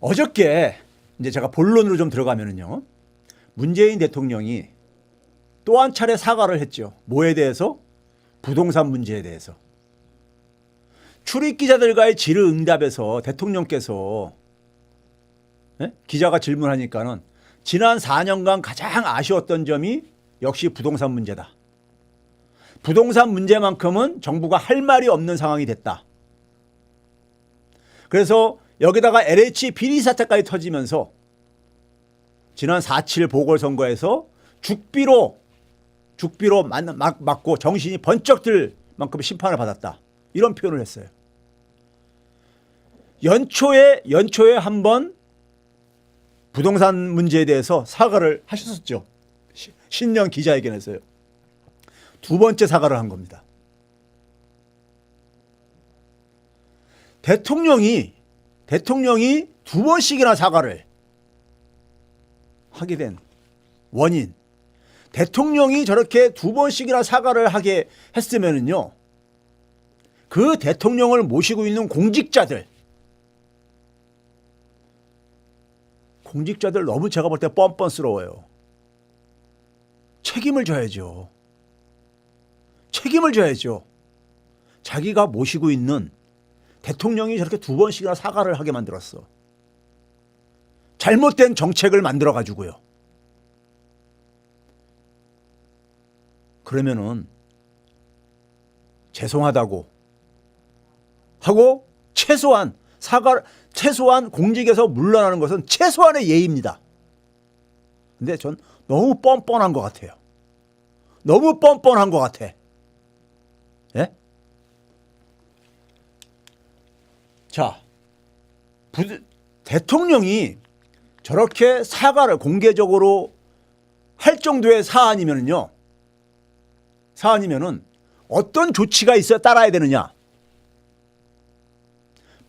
어저께 이제 제가 본론으로 좀 들어가면은요. 문재인 대통령이 또 한 차례 사과를 했죠. 뭐에 대해서? 부동산 문제에 대해서. 출입 기자들과의 질의응답에서 대통령께서 기자가 질문하니까는 지난 4년간 가장 아쉬웠던 점이 역시 부동산 문제다. 부동산 문제만큼은 정부가 할 말이 없는 상황이 됐다. 그래서 여기다가 LH 비리 사태까지 터지면서 지난 4.7 보궐선거에서 죽비로 맞고 정신이 번쩍 들 만큼 심판을 받았다. 이런 표현을 했어요. 연초에 한번 부동산 문제에 대해서 사과를 하셨었죠. 신년 기자회견에서요. 두 번째 사과를 한 겁니다. 대통령이 두 번씩이나 사과를 하게 된 원인. 대통령이 저렇게 두 번씩이나 사과를 하게 했으면은요. 그 대통령을 모시고 있는 공직자들 너무 제가 볼 때 뻔뻔스러워요. 책임을 져야죠. 자기가 모시고 있는 대통령이 저렇게 두 번씩이나 사과를 하게 만들었어. 잘못된 정책을 만들어 가지고요. 그러면은 죄송하다고 하고 최소한 공직에서 물러나는 것은 최소한의 예의입니다. 근데 전 너무 뻔뻔한 것 같아요. 너무 뻔뻔한 것 같아. 예? 자, 대통령이 저렇게 사과를 공개적으로 할 정도의 사안이면은 어떤 조치가 있어야 따라야 되느냐?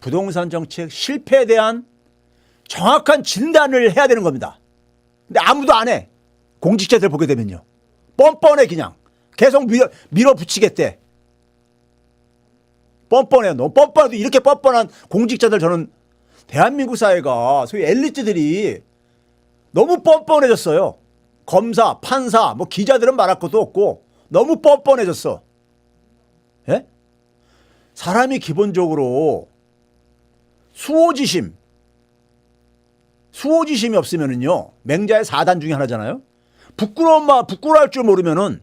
부동산 정책 실패에 대한 정확한 진단을 해야 되는 겁니다. 근데 아무도 안 해. 공직자들 보게 되면요. 뻔뻔해 그냥. 계속 밀어붙이겠대. 뻔뻔해요. 너무 뻔뻔해도 이렇게 뻔뻔한 공직자들 저는 대한민국 사회가 소위 엘리트들이 너무 뻔뻔해졌어요. 검사, 판사, 뭐 기자들은 말할 것도 없고 너무 뻔뻔해졌어. 예? 사람이 기본적으로 수호지심이 없으면은요. 맹자의 4단 중에 하나잖아요. 부끄러워할 줄 모르면은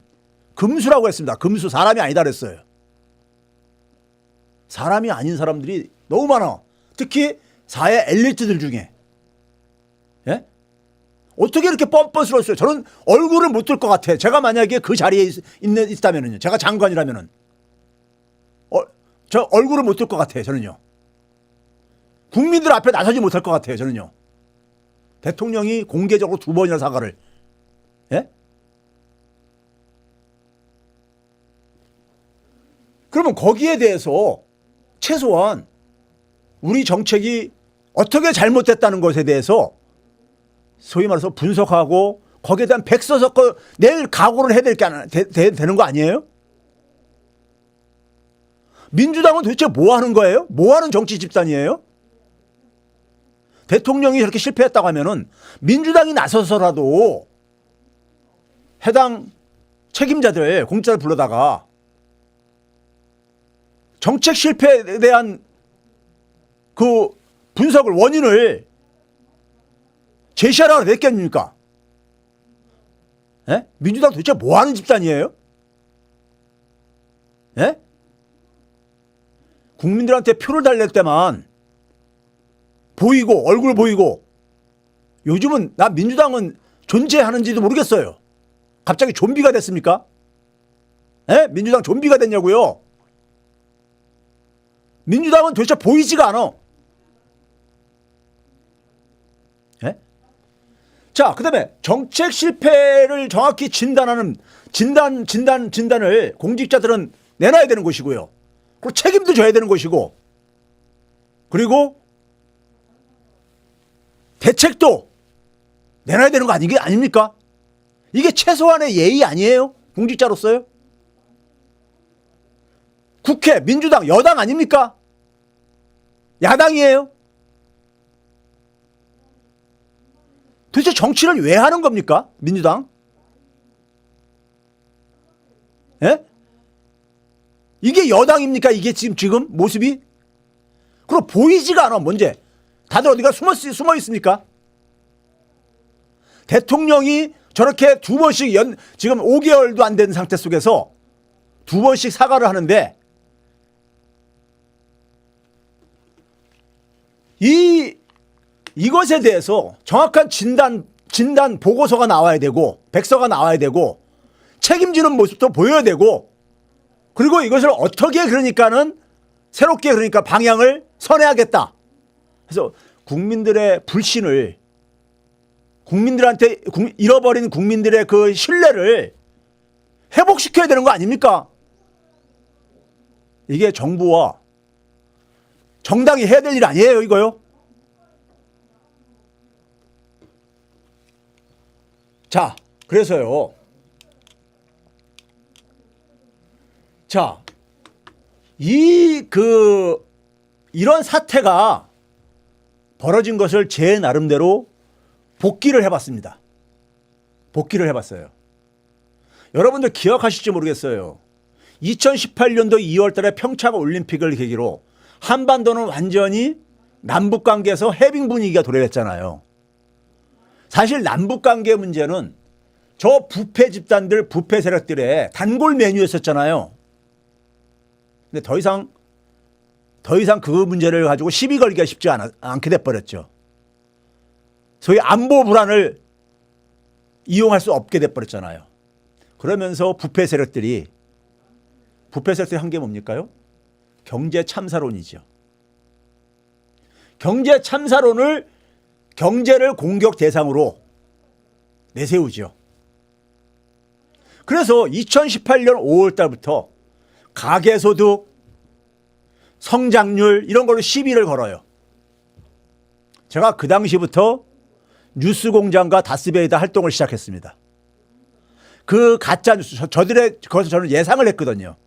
금수라고 했습니다. 금수 사람이 아니다 그랬어요. 사람이 아닌 사람들이 너무 많아. 특히 사회 엘리트들 중에. 예? 어떻게 이렇게 뻔뻔스러웠어요? 저는 얼굴을 못 들 것 같아. 제가 만약에 그 자리에 있다면은요. 제가 장관이라면은. 저 얼굴을 못 들 것 같아요. 저는요. 국민들 앞에 나서지 못할 것 같아요. 저는요. 대통령이 공개적으로 두 번이나 사과를. 예? 그러면 거기에 대해서 최소한 우리 정책이 어떻게 잘못됐다는 것에 대해서 소위 말해서 분석하고 거기에 대한 백서 섞어 낼 각오를 해야 되는 거 아니에요? 민주당은 도대체 뭐 하는 거예요? 뭐 하는 정치 집단이에요? 대통령이 저렇게 실패했다고 하면은 민주당이 나서서라도 해당 책임자들, 공직자들 불러다가 정책 실패에 대한 그 분석을, 원인을 제시하라고 그랬겠습니까? 예? 민주당 도대체 뭐 하는 집단이에요? 예? 국민들한테 표를 달랠 때만 보이고, 얼굴 보이고, 요즘은 나 민주당은 존재하는지도 모르겠어요. 갑자기 좀비가 됐습니까? 예? 민주당 좀비가 됐냐고요? 민주당은 도대체 보이지가 않아. 예? 자, 그 다음에 정책 실패를 정확히 진단을 공직자들은 내놔야 되는 것이고요. 그리고 책임도 져야 되는 것이고, 그리고 대책도 내놔야 되는 거 아닙니까? 이게 최소한의 예의 아니에요? 공직자로서요? 국회, 민주당, 여당 아닙니까? 야당이에요? 도대체 정치를 왜 하는 겁니까? 민주당? 예? 이게 여당입니까? 이게 지금 모습이? 그럼 보이지가 않아, 문제. 다들 어디가 숨어 있습니까? 대통령이 저렇게 두 번씩 지금 5개월도 안 된 상태 속에서 두 번씩 사과를 하는데 이것에 대해서 정확한 진단 보고서가 나와야 되고 백서가 나와야 되고 책임지는 모습도 보여야 되고 그리고 이것을 어떻게 그러니까는 새롭게 그러니까 방향을 선회하겠다. 그래서 국민들의 불신을 국민들한테 잃어버린 국민들의 그 신뢰를 회복시켜야 되는 거 아닙니까? 이게 정부와 정당이 해야 될 일 아니에요, 이거요? 자, 그래서요. 자, 이런 사태가 벌어진 것을 제 나름대로 복기를 해봤습니다. 복기를 해봤어요. 여러분들 기억하실지 모르겠어요. 2018년도 2월 달에 평창 올림픽을 계기로 한반도는 완전히 남북관계에서 해빙 분위기가 도래했잖아요. 사실 남북관계 문제는 저 부패 집단들, 부패 세력들의 단골 메뉴였었잖아요. 근데 더 이상 그 문제를 가지고 시비 걸기가 쉽지 않게 돼버렸죠. 소위 안보 불안을 이용할 수 없게 돼버렸잖아요. 그러면서 부패 세력들이 한 게 뭡니까요? 경제 참사론이죠. 경제 참사론을 경제를 공격 대상으로 내세우죠. 그래서 2018년 5월 달부터 가계소득, 성장률 이런 걸로 시비를 걸어요. 제가 그 당시부터 뉴스공장과 다스베이다 활동을 시작했습니다. 그 가짜 뉴스 그것을 저는 예상을 했거든요.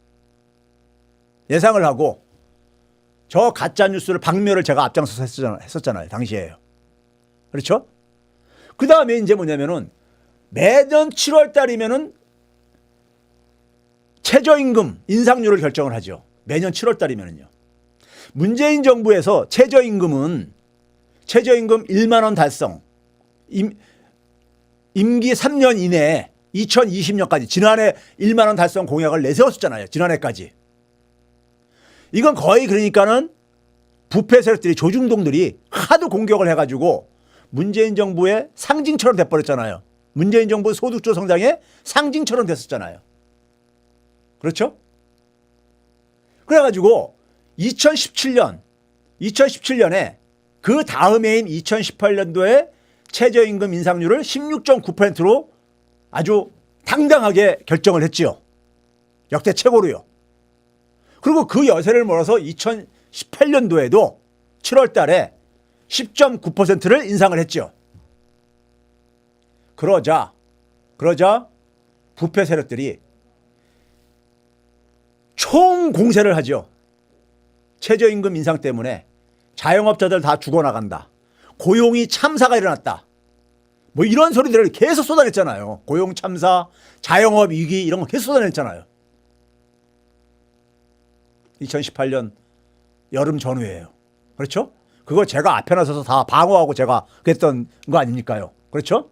예상을 하고 저 가짜 뉴스를 박멸을 제가 앞장서서 했었잖아요. 당시에요. 그렇죠? 그 다음에 이제 뭐냐면은 매년 7월 달이면은 최저임금 인상률을 결정을 하죠. 매년 7월 달이면은요. 문재인 정부에서 최저임금 1만 원 달성 임기 3년 이내에 2020년까지 지난해 1만 원 달성 공약을 내세웠었잖아요. 지난해까지. 이건 거의 그러니까는 부패 세력들이 조중동들이 하도 공격을 해가지고 문재인 정부의 상징처럼 돼버렸잖아요. 문재인 정부 소득주 성장의 상징처럼 됐었잖아요. 그렇죠? 그래가지고 2017년에 그 다음 해인 2018년도에 최저임금 인상률을 16.9%로 아주 당당하게 결정을 했지요. 역대 최고로요. 그리고 그 여세를 몰아서 2018년도에도 7월 달에 10.9%를 인상을 했죠. 그러자 부패 세력들이 총공세를 하죠. 최저임금 인상 때문에 자영업자들 다 죽어나간다. 고용이 참사가 일어났다. 뭐 이런 소리들을 계속 쏟아냈잖아요. 고용 참사, 자영업 위기 이런 거 계속 쏟아냈잖아요. 2018년 여름 전후예요. 그렇죠? 그거 제가 앞에 나서서 다 방어하고 제가 그랬던 거 아닙니까요? 그렇죠?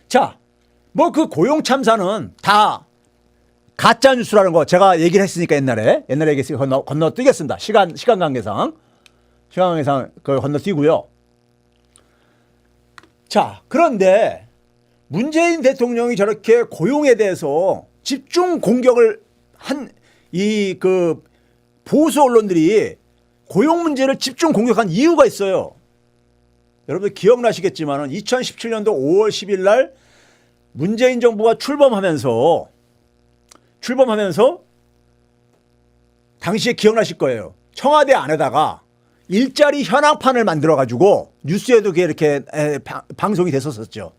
자, 뭐 그 고용 참사는 다 가짜 뉴스라는 거 제가 얘기를 했으니까 옛날에 얘기했으니까 건너뛰겠습니다. 시간 관계상 그걸 건너뛰고요. 자, 그런데 문재인 대통령이 저렇게 고용에 대해서 집중 공격을 한 이 그 보수 언론들이 고용 문제를 집중 공격한 이유가 있어요. 여러분들 기억나시겠지만 2017년도 5월 10일 날 문재인 정부가 출범하면서 당시에 기억나실 거예요. 청와대 안에다가 일자리 현황판을 만들어 가지고 뉴스에도 이렇게 방송이 됐었죠.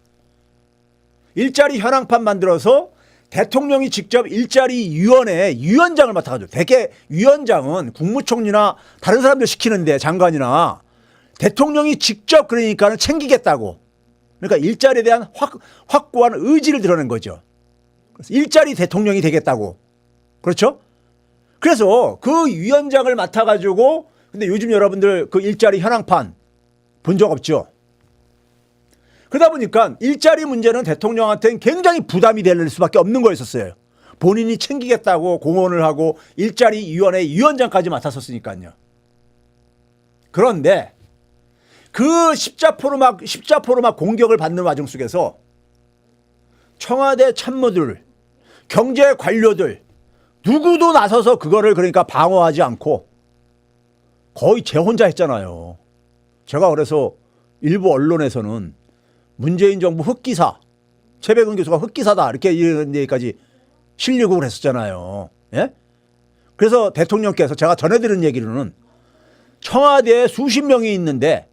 일자리 현황판 만들어서 대통령이 직접 일자리위원회 위원장을 맡아가지고, 대개 위원장은 국무총리나 다른 사람들 시키는데 장관이나 대통령이 직접 그러니까는 챙기겠다고 그러니까 일자리에 대한 확고한 의지를 드러낸 거죠. 그래서 일자리 대통령이 되겠다고. 그렇죠? 그래서 그 위원장을 맡아가지고 근데 요즘 여러분들 그 일자리 현황판 본 적 없죠? 그러다 보니까 일자리 문제는 대통령한테는 굉장히 부담이 될 수밖에 없는 거였었어요. 본인이 챙기겠다고 공언을 하고 일자리위원회 위원장까지 맡았었으니까요. 그런데 그 십자포로 막 공격을 받는 와중 속에서 청와대 참모들, 경제 관료들 누구도 나서서 그거를 그러니까 방어하지 않고 거의 제 혼자 했잖아요. 제가 그래서 일부 언론에서는 문재인 정부 흑기사, 최백은 교수가 흑기사다 이렇게 이런 얘기까지 실리고 그랬었잖아요. 예? 그래서 대통령께서 제가 전해드린 얘기로는 청와대에 수십 명이 있는데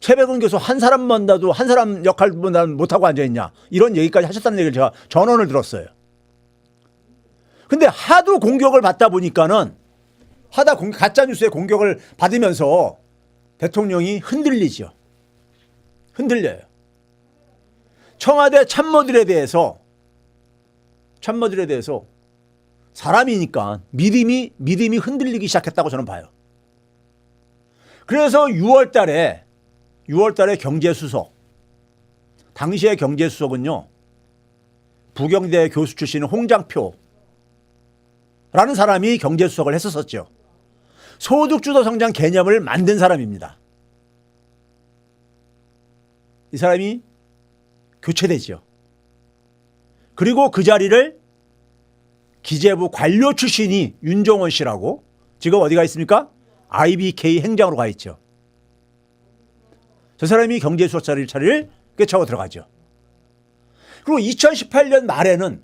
최백은 교수 한 사람만 나도 한 사람 역할만 못하고 앉아있냐 이런 얘기까지 하셨다는 얘기를 제가 전언을 들었어요. 근데 하도 공격을 받다 보니까는 가짜뉴스에 공격을 받으면서 대통령이 흔들리죠. 흔들려요. 청와대 참모들에 대해서 사람이니까 믿음이 흔들리기 시작했다고 저는 봐요. 그래서 6월 달에 경제수석, 당시의 경제수석은요, 부경대 교수 출신인 홍장표라는 사람이 경제수석을 했었었죠. 소득주도 성장 개념을 만든 사람입니다. 이 사람이 교체되죠. 그리고 그 자리를 기재부 관료 출신이 윤종원 씨라고 지금 어디가 있습니까? IBK 행장으로 가 있죠. 저 사람이 경제수석 자리를 꿰차고 들어가죠. 그리고 2018년 말에는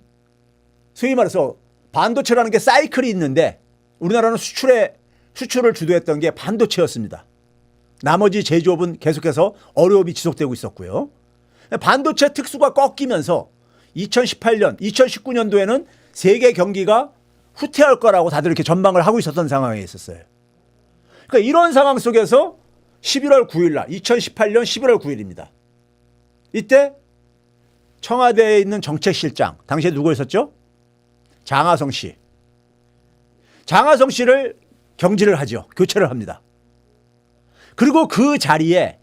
소위 말해서 반도체라는 게 사이클이 있는데 우리나라는 수출을 주도했던 게 반도체였습니다. 나머지 제조업은 계속해서 어려움이 지속되고 있었고요. 반도체 특수가 꺾이면서 2018년, 2019년도에는 세계 경기가 후퇴할 거라고 다들 이렇게 전망을 하고 있었던 상황에 있었어요. 그러니까 이런 상황 속에서 11월 9일 날, 2018년 11월 9일입니다. 이때 청와대에 있는 정책실장, 당시에 누구 있었죠? 장하성 씨. 장하성 씨를 경질을 하죠. 교체를 합니다. 그리고 그 자리에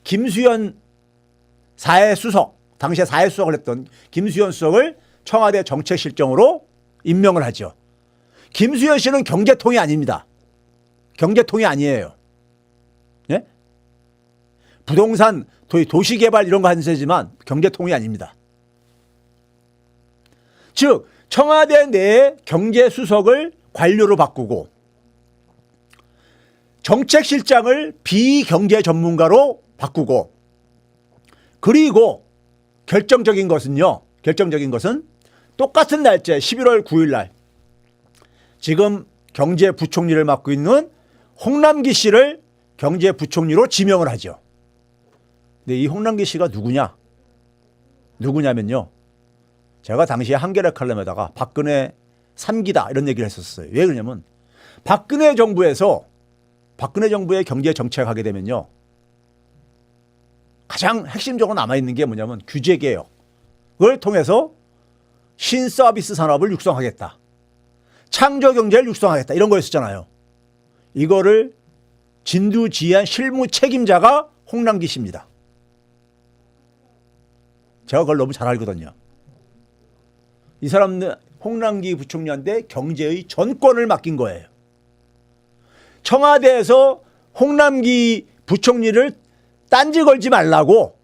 김수현 사회수석, 당시에 사회수석을 했던 김수현 수석을 청와대 정책실장으로 임명을 하죠. 김수현 씨는 경제통이 아닙니다. 경제통이 아니에요. 예? 부동산, 도시개발 이런 거 하는 세지만 경제통이 아닙니다. 즉 청와대 내에 경제수석을 관료로 바꾸고 정책실장을 비경제 전문가로 바꾸고 그리고 결정적인 것은 똑같은 날짜 11월 9일 날 지금 경제부총리를 맡고 있는 홍남기 씨를 경제부총리로 지명을 하죠. 근데 이 홍남기 씨가 누구냐면요. 제가 당시에 한겨레 칼럼에다가 박근혜 3기다 이런 얘기를 했었어요. 왜 그러냐면 박근혜 정부의 경제 정책 하게 되면요. 가장 핵심적으로 남아있는 게 뭐냐면 규제 개혁을 통해서 신서비스 산업을 육성하겠다. 창조 경제를 육성하겠다. 이런 거였었잖아요. 이거를 진두지휘한 실무 책임자가 홍남기 씨입니다. 제가 그걸 너무 잘 알거든요. 이 사람은 홍남기 부총리한테 경제의 전권을 맡긴 거예요. 청와대에서 홍남기 부총리를 딴지 걸지 말라고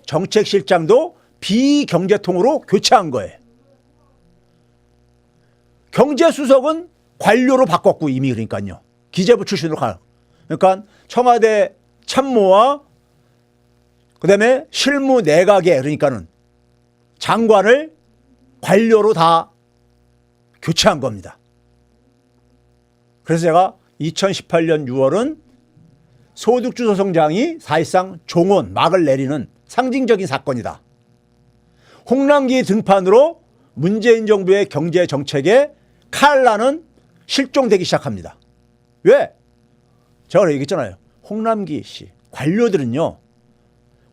정책실장도 비경제통으로 교체한 거예요. 경제수석은 관료로 바꿨고 이미 그러니까요. 기재부 출신으로 가요. 그러니까 청와대 참모와 그다음에 실무 내각에 그러니까는 장관을 관료로 다 교체한 겁니다. 그래서 제가 2018년 6월은 소득주도 성장이 사실상 종언, 막을 내리는 상징적인 사건이다. 홍남기 등판으로 문재인 정부의 경제 정책에 칼라는 실종되기 시작합니다. 왜? 제가 얘기했잖아요. 홍남기 씨, 관료들은요.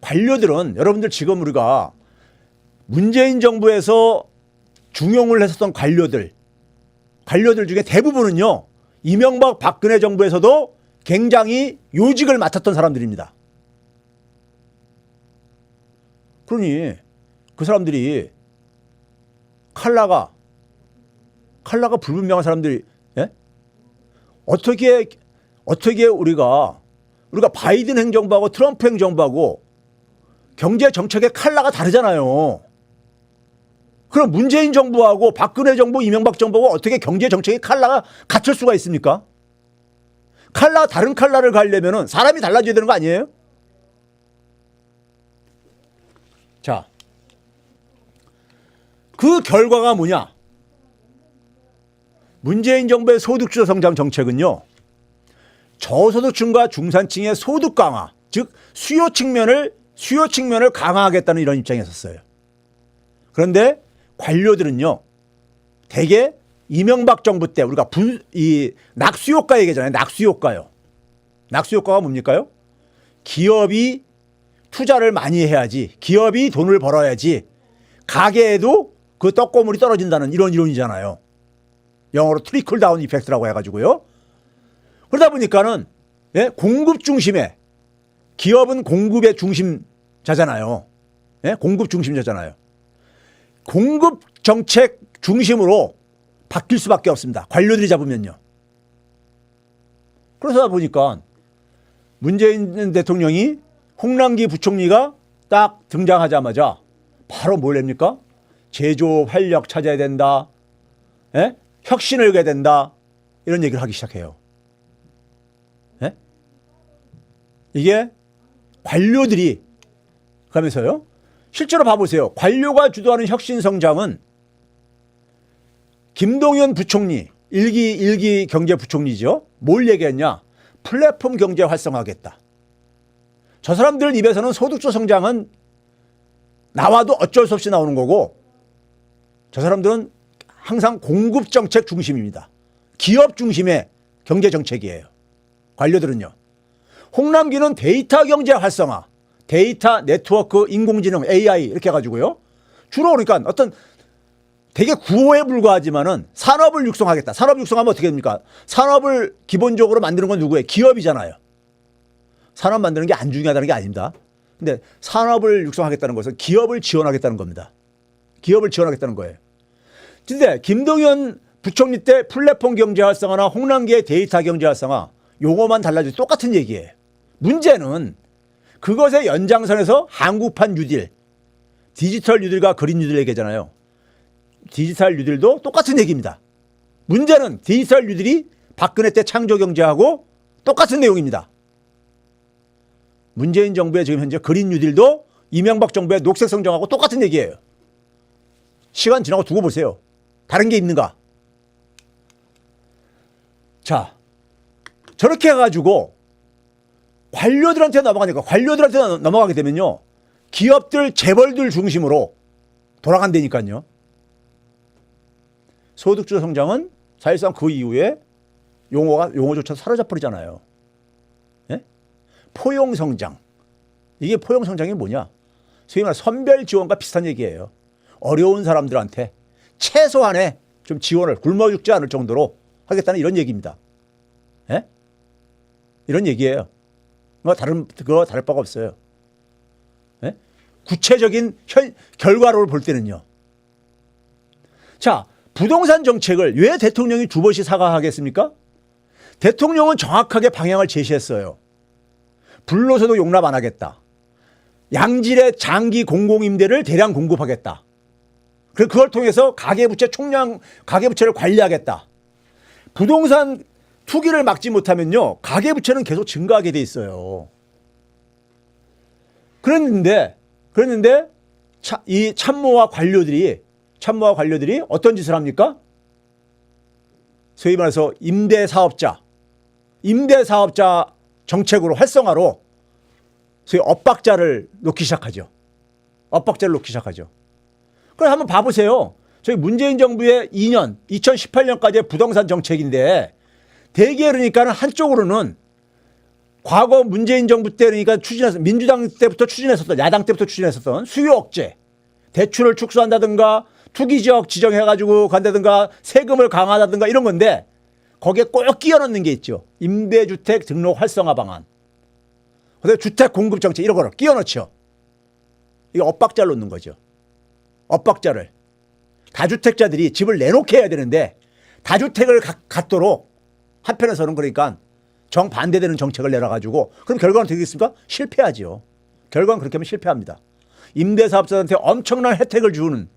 관료들은 여러분들 지금 우리가 문재인 정부에서 중용을 했었던 관료들 중에 대부분은요. 이명박 박근혜 정부에서도 굉장히 요직을 맡았던 사람들입니다. 그러니 그 사람들이 칼라가 불분명한 사람들이 예? 어떻게 우리가 바이든 행정부하고 트럼프 행정부하고 경제 정책의 칼라가 다르잖아요. 그럼 문재인 정부하고 박근혜 정부, 이명박 정부하고 어떻게 경제 정책의 칼라가 같을 수가 있습니까? 다른 칼라를 가려면은 사람이 달라져야 되는 거 아니에요? 자, 그 결과가 뭐냐? 문재인 정부의 소득주도 성장 정책은요, 저소득층과 중산층의 소득 강화, 즉 수요 측면을 강화하겠다는 이런 입장이었어요. 그런데 관료들은요, 대개 이명박 정부 때 우리가 낙수효과 얘기잖아요. 낙수효과요. 낙수효과가 뭡니까요? 기업이 투자를 많이 해야지, 기업이 돈을 벌어야지 가게에도 그 떡고물이 떨어진다는 이런 이론이잖아요. 영어로 트리클 다운 이펙트라고 해가지고요. 그러다 보니까는 예? 공급 중심의, 기업은 공급의 중심자잖아요. 예? 공급 중심자잖아요. 공급 정책 중심으로 바뀔 수밖에 없습니다. 관료들이 잡으면요. 그러다 보니까 문재인 대통령이 홍남기 부총리가 딱 등장하자마자 바로 뭘 합니까? 제조업 활력 찾아야 된다. 예? 혁신을 해야 된다. 이런 얘기를 하기 시작해요. 예? 이게 관료들이 가면서요. 실제로 봐보세요. 관료가 주도하는 혁신 성장은 김동연 부총리, 일기 경제부총리죠. 뭘 얘기했냐? 플랫폼 경제 활성화하겠다. 저 사람들 입에서는 소득주 성장은 나와도 어쩔 수 없이 나오는 거고, 저 사람들은 항상 공급 정책 중심입니다. 기업 중심의 경제 정책이에요. 관료들은요. 홍남기는 데이터 경제 활성화, 데이터 네트워크 인공지능 AI 이렇게 해가지고요. 주로 그러니까 어떤 되게 구호에 불과하지만은 산업을 육성하겠다. 산업 육성하면 어떻게 됩니까? 산업을 기본적으로 만드는 건 누구예요? 기업이잖아요. 산업 만드는 게 안 중요하다는 게 아닙니다. 근데 산업을 육성하겠다는 것은 기업을 지원하겠다는 겁니다. 기업을 지원하겠다는 거예요. 근데 김동연 부총리 때 플랫폼 경제 활성화나 홍남기의 데이터 경제 활성화 용어만 달라져도 똑같은 얘기예요. 문제는 그것의 연장선에서 한국판 뉴딜, 디지털 뉴딜과 그린 뉴딜 얘기잖아요. 디지털 뉴딜도 똑같은 얘기입니다. 문제는 디지털 뉴딜이 박근혜 때 창조경제하고 똑같은 내용입니다. 문재인 정부의 지금 현재 그린 뉴딜도 이명박 정부의 녹색성장하고 똑같은 얘기예요. 시간 지나고 두고 보세요. 다른 게 있는가? 자, 저렇게 해가지고 관료들한테 넘어가게 되면요. 기업들, 재벌들 중심으로 돌아간다니까요. 소득주도 성장은 사실상 그 이후에 용어조차 사라져버리잖아요. 예? 포용성장. 이게 포용성장이 뭐냐? 소위 말해 선별 지원과 비슷한 얘기예요. 어려운 사람들한테 최소한의 좀 지원을 굶어 죽지 않을 정도로 하겠다는 이런 얘기입니다. 예? 이런 얘기예요. 그거 다를 바가 없어요. 예? 구체적인 결과를 볼 때는요. 자, 부동산 정책을 왜 대통령이 두 번씩 사과하겠습니까? 대통령은 정확하게 방향을 제시했어요. 불로소득 용납 안 하겠다. 양질의 장기 공공임대를 대량 공급하겠다. 그걸 통해서 가계부채를 관리하겠다. 부동산 투기를 막지 못하면요, 가계부채는 계속 증가하게 돼 있어요. 그랬는데 이 참모와 관료들이 어떤 짓을 합니까? 소위 말해서 임대사업자 정책으로 활성화로 소위 엇박자를 놓기 시작하죠. 그럼 한번 봐보세요. 저희 문재인 정부의 2018년까지의 부동산 정책인데 대개 그러니까는 한쪽으로는 과거 문재인 정부 때 그러니까 민주당 때부터 추진했었던, 야당 때부터 추진했었던 수요 억제, 대출을 축소한다든가 투기 지역 지정해가지고 간다든가 세금을 강화하다든가 이런 건데 거기에 꼭 끼워 넣는 게 있죠. 임대주택 등록 활성화 방안. 그래서 주택 공급 정책 이런 거를 끼워 넣죠. 이거 엇박자를 놓는 거죠. 엇박자를. 다주택자들이 집을 내놓게 해야 되는데 다주택을 갖도록 한편에서는 그러니까 정반대되는 정책을 내놔가지고 그럼 결과는 되겠습니까? 실패하죠. 결과는 그렇게 하면 실패합니다. 임대사업자한테 엄청난 혜택을 주는,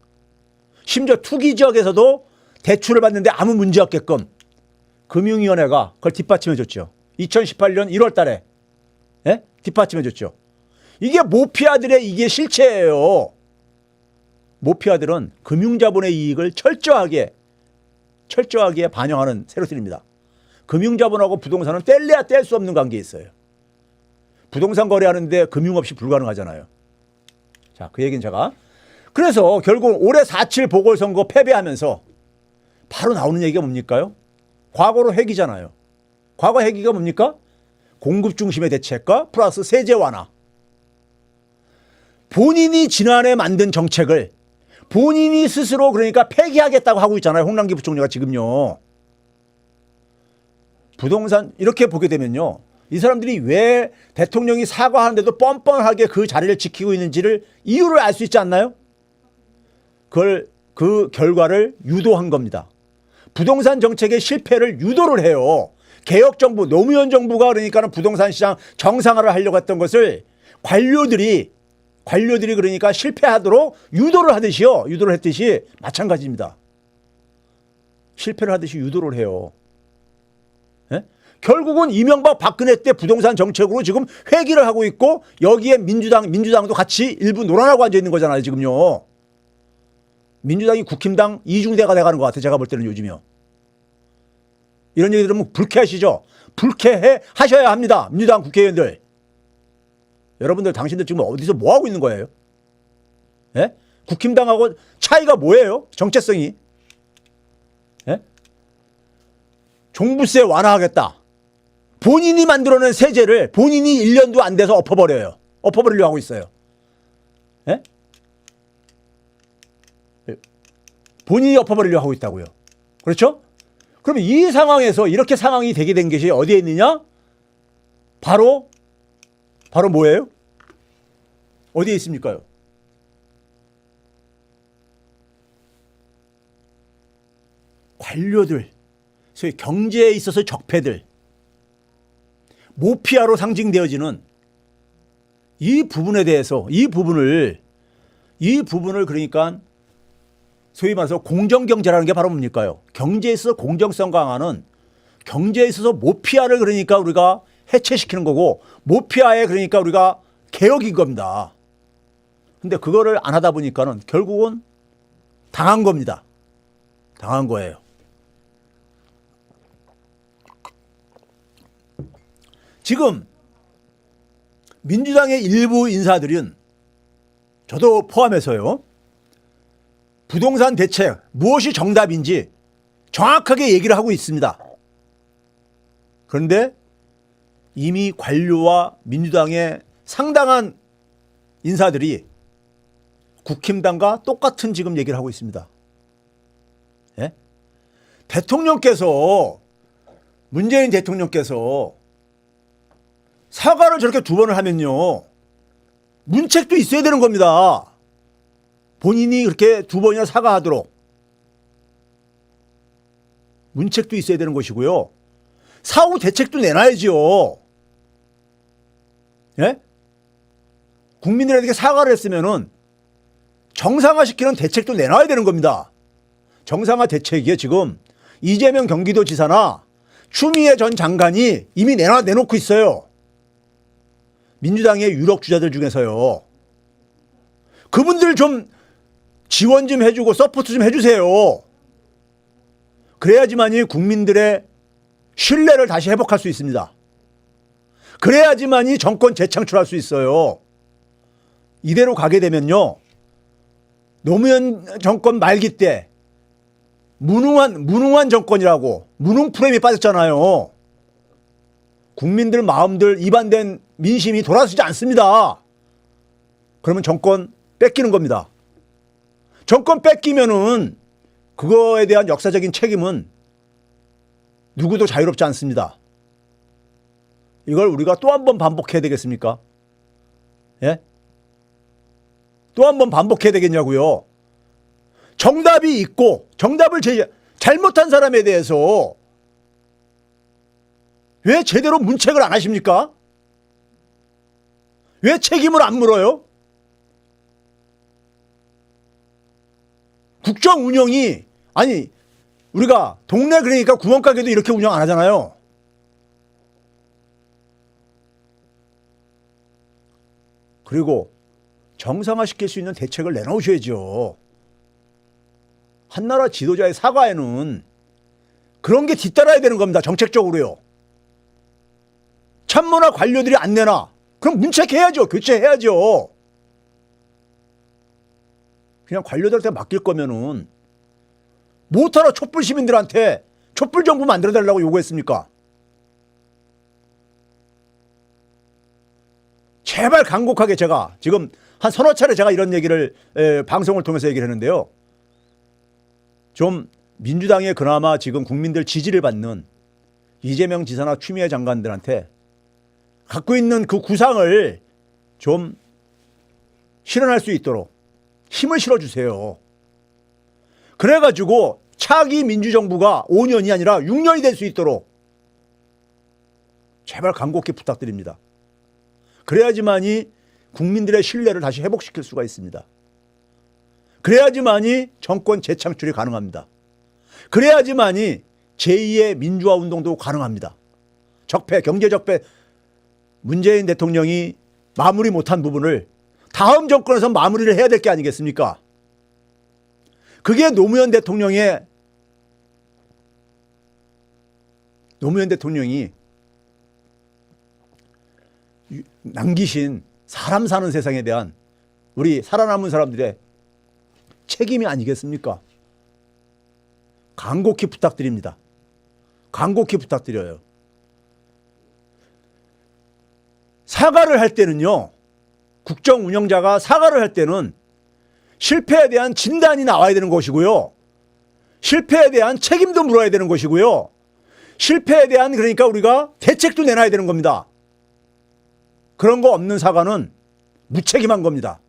심지어 투기 지역에서도 대출을 받는데 아무 문제 없게끔 금융위원회가 그걸 뒷받침해 줬죠. 2018년 1월 달에 뒷받침해 줬죠. 이게 모피아들의 이게 실체예요. 모피아들은 금융자본의 이익을 철저하게 반영하는 세력들입니다. 금융자본하고 부동산은 뗄래야 뗄 수 없는 관계에 있어요. 부동산 거래하는데 금융 없이 불가능하잖아요. 자, 그 얘기는 제가. 그래서 결국 올해 4.7 보궐선거 패배하면서 바로 나오는 얘기가 뭡니까요? 과거로 회귀잖아요. 과거 회귀가 뭡니까? 공급 중심의 대책과 플러스 세제 완화. 본인이 지난해 만든 정책을 본인이 스스로 그러니까 폐기하겠다고 하고 있잖아요. 홍남기 부총리가 지금요. 부동산 이렇게 보게 되면요. 이 사람들이 왜 대통령이 사과하는데도 뻔뻔하게 그 자리를 지키고 있는지를 이유를 알 수 있지 않나요? 그 결과를 유도한 겁니다. 부동산 정책의 실패를 유도를 해요. 개혁정부, 노무현 정부가 그러니까는 부동산 시장 정상화를 하려고 했던 것을 관료들이 그러니까 실패하도록 유도를 하듯이요. 유도를 했듯이 마찬가지입니다. 실패를 하듯이 유도를 해요. 예? 결국은 이명박 박근혜 때 부동산 정책으로 지금 회귀를 하고 있고 여기에 민주당도 같이 일부 놀아나고 앉아 있는 거잖아요. 지금요. 민주당이 국힘당 이중대가 돼가는 것 같아요. 제가 볼 때는 요즘이요. 이런 얘기 들으면 불쾌하시죠? 불쾌해 하셔야 합니다. 민주당 국회의원들. 여러분들 당신들 지금 어디서 뭐 하고 있는 거예요? 예? 국힘당하고 차이가 뭐예요? 정체성이. 예? 종부세 완화하겠다. 본인이 만들어낸 세제를 본인이 1년도 안 돼서 엎어버려요. 엎어버리려고 하고 있어요. 예? 본인이 엎어버리려고 하고 있다고요. 그렇죠? 그러면 이 상황에서 이렇게 상황이 되게 된 것이 어디에 있느냐? 바로 뭐예요? 어디에 있습니까요? 관료들, 소위 경제에 있어서 적폐들, 모피아로 상징되어지는 이 부분에 대해서 이 부분을 그러니까 소위 말해서 공정경제라는 게 바로 뭡니까요? 경제에 있어서 공정성 강화는 경제에 있어서 모피아를 그러니까 우리가 해체시키는 거고 모피아에 그러니까 우리가 개혁인 겁니다. 근데 그거를 안 하다 보니까는 결국은 당한 겁니다. 당한 거예요. 지금 민주당의 일부 인사들은 저도 포함해서요. 부동산 대책 무엇이 정답인지 정확하게 얘기를 하고 있습니다. 그런데 이미 관료와 민주당의 상당한 인사들이 국힘당과 똑같은 지금 얘기를 하고 있습니다. 예? 대통령께서 문재인 대통령께서 사과를 저렇게 2번을 하면요. 문책도 있어야 되는 겁니다. 본인이 그렇게 2번이나 사과하도록. 문책도 있어야 되는 것이고요. 사후 대책도 내놔야지요. 예? 국민들에게 사과를 했으면은 정상화시키는 대책도 내놔야 되는 겁니다. 정상화 대책이요. 지금 이재명 경기도지사나 추미애 전 장관이 이미 내놓고 있어요. 민주당의 유력 주자들 중에서요. 그분들 좀 지원 좀 해주고 서포트 좀 해주세요. 그래야지만이 국민들의 신뢰를 다시 회복할 수 있습니다. 그래야지만이 정권 재창출할 수 있어요. 이대로 가게 되면요. 노무현 정권 말기 때 무능한 정권이라고 무능 프레임이 빠졌잖아요. 국민들 마음들 이반된 민심이 돌아서지 않습니다. 그러면 정권 뺏기는 겁니다. 정권 뺏기면은 그거에 대한 역사적인 책임은 누구도 자유롭지 않습니다. 이걸 우리가 또 한 번 반복해야 되겠습니까? 예? 또 한 번 반복해야 되겠냐고요. 정답이 있고 정답을 잘못한 사람에 대해서 왜 제대로 문책을 안 하십니까? 왜 책임을 안 물어요? 국정 운영이 아니 우리가 동네 그러니까 구멍가게도 이렇게 운영 안 하잖아요. 그리고 정상화시킬 수 있는 대책을 내놓으셔야죠. 한나라 지도자의 사과에는 그런 게 뒤따라야 되는 겁니다. 정책적으로요. 참모나 관료들이 안 내놔. 그럼 문책해야죠. 교체해야죠. 그냥 관료들한테 맡길 거면은 못하러 촛불 시민들한테 촛불 정부 만들어달라고 요구했습니까? 제발 간곡하게 제가 지금 한 서너 차례 제가 이런 얘기를 방송을 통해서 얘기를 했는데요. 좀 민주당에 그나마 지금 국민들 지지를 받는 이재명 지사나 추미애 장관들한테 갖고 있는 그 구상을 좀 실현할 수 있도록 힘을 실어주세요. 그래가지고 차기 민주정부가 5년이 아니라 6년이 될 수 있도록 제발 간곡히 부탁드립니다. 그래야지만이 국민들의 신뢰를 다시 회복시킬 수가 있습니다. 그래야지만이 정권 재창출이 가능합니다. 그래야지만이 제2의 민주화 운동도 가능합니다. 적폐, 경제 적폐 문재인 대통령이 마무리 못한 부분을 다음 정권에서 마무리를 해야 될 게 아니겠습니까? 그게 노무현 대통령이 남기신 사람 사는 세상에 대한 우리 살아남은 사람들의 책임이 아니겠습니까? 간곡히 부탁드립니다. 간곡히 부탁드려요. 사과를 할 때는요. 국정 운영자가 사과를 할 때는 실패에 대한 진단이 나와야 되는 것이고요. 실패에 대한 책임도 물어야 되는 것이고요. 실패에 대한 그러니까 우리가 대책도 내놔야 되는 겁니다. 그런 거 없는 사과는 무책임한 겁니다.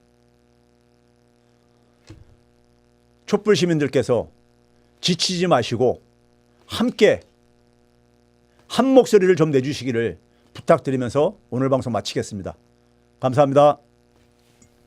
촛불 시민들께서 지치지 마시고 함께 한 목소리를 좀 내주시기를 부탁드리면서 오늘 방송 마치겠습니다. 감사합니다.